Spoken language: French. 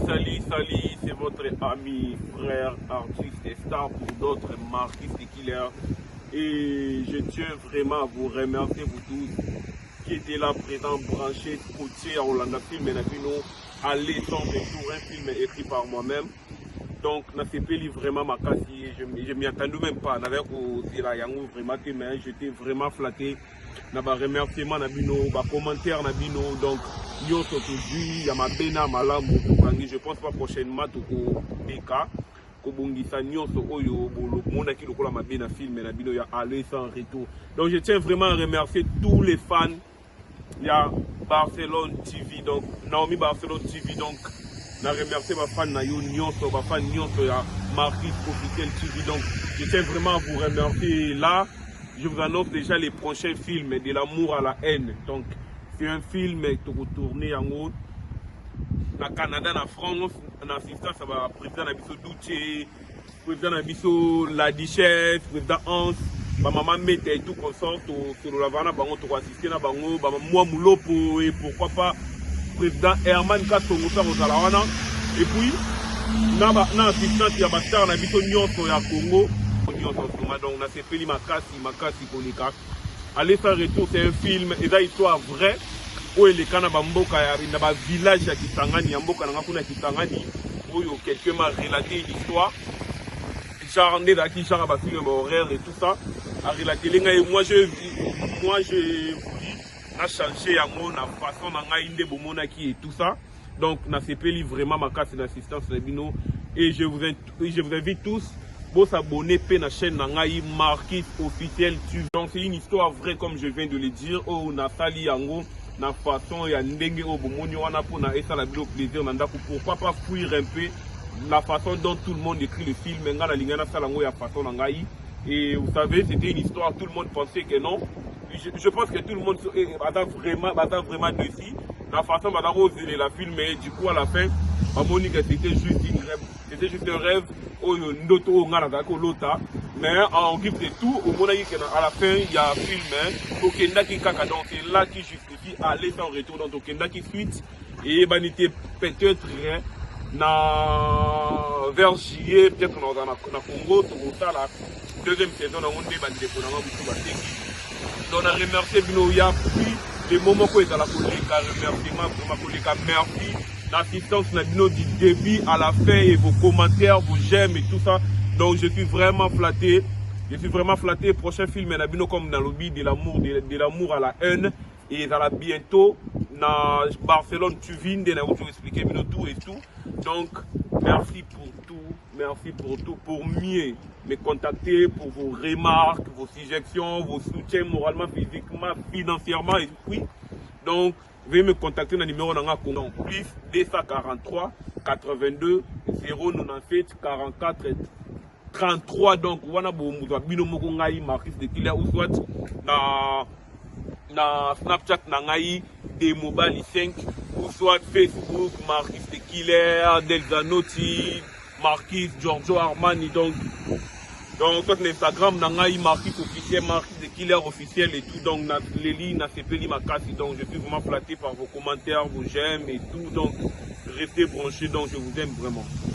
Salut, c'est votre ami, frère, artiste et star pour d'autres Marquis de Killer. Et je tiens vraiment à vous remercier, vous tous qui étaient là présents, branchés, scotchés à Hollanda Film et Nabino, à l'étang de tour, un film écrit par moi-même. Donc, Nasepeli vraiment ma casse, je m'y attendais même pas. N'avais qu'au Yango vraiment, mais j'étais vraiment flatté. Naba remerciement Nabino, ba commentaire Nabino, donc Nyon Sotoji, Yamabena, Malamu, je pense pas prochainement au Beka, Kobongisa Nyon Soyo, Mona qui le Mabena film, Nabino, ya aller sans retour. Donc je tiens vraiment à remercier tous les fans. Il y a Barcelone TV, donc Naomi Barcelone TV, donc je remercie ma fan Nayo Nyonso, ma fan Nyonso, ya Marquis Officiel TV, donc je tiens vraiment à vous remercier là. Je vous annonce déjà les prochains films de l'amour à la haine. Donc, c'est un film qui est tourné en haut. Au Canada, en France, en assistance à président Nabiso Douché, président Nabiso La Duchesse, président Hans, ma maman mette et tout consort sur la vana, pour assister à Bango, moi Moulopo et pourquoi pas président Herman Kastongo Salawana. Et puis, dans l'assistance, il y a Bastar Nabiso Nyonso à Congo. Donc on a fait Makasi Kolika. Aller sans retour, c'est un film et là histoire vraie où les Kanabamboka dans un village à Kisangani, Amboka Nangakuna Kisangani, où quelqu'un m'a relaté l'histoire. Genre né d'acquis, genre à film horaire et tout ça. A relaté les gars et moi je voulais changer à mon façon d'engager Bomonaki et tout ça. Donc on a fait vraiment Makasi d'assistance Bino et je vous invite tous. Pour s'abonner à la chaîne Nangaï Marquis Officiel TV. Donc c'est une histoire vraie comme je viens de le dire. Oh, on a sali yango na façon ya ndenge au bomoni wana pour na esa la vidéo plaisir nanda pourquoi pas fuir un peu la façon dont tout le monde écrit le film ngana lingana salango ya façon Nangaï. Et vous savez, c'était une histoire, tout le monde pensait que non. Je pense que tout le monde attend vraiment dessus. La façon dont on la film, mais du coup à la fin, c'était juste une rêve. C'était juste un rêve. Mais en guise de tout, au moment à la fin, il y a un film. Donc c'est là qui justifie aller sans retour. Donc qui suite. Et peut-être vers juillet, peut-être dans le Congo, la deuxième saison, on a remercié Binoya, puis les moments où il y a la collègue, merci. L'assistance du début à la fin et vos commentaires, vos j'aime et tout ça. Donc je suis vraiment flatté. Je suis vraiment flatté. Prochain film, Nabino comme dans le but de l'amour à la haine. Et ça va bientôt dans Barcelone, tu viens de vous expliquer tout et tout. Donc merci pour tout. Merci pour tout. Pour mieux me contacter, pour vos remarques, vos suggestions, vos soutiens moralement, physiquement, financièrement et puis. Donc veuillez me contacter dans le numéro donc plus 243 82 097 44 33. Donc wana bomuzwa bino moko ngai Marquis de Killer ou soit na Snapchat na ngai de mobile 5 ou soit Facebook Marquis de Killer, Delzanotti, Marquis Giorgio Armani. Donc soit l'Instagram Nangaï Marquis officiel, Marquis de Killer officiel et tout. Donc les lignes Nasepeli Makasi. Donc je suis vraiment flatté par vos commentaires, vos j'aime et tout. Donc restez branchés. Donc je vous aime vraiment.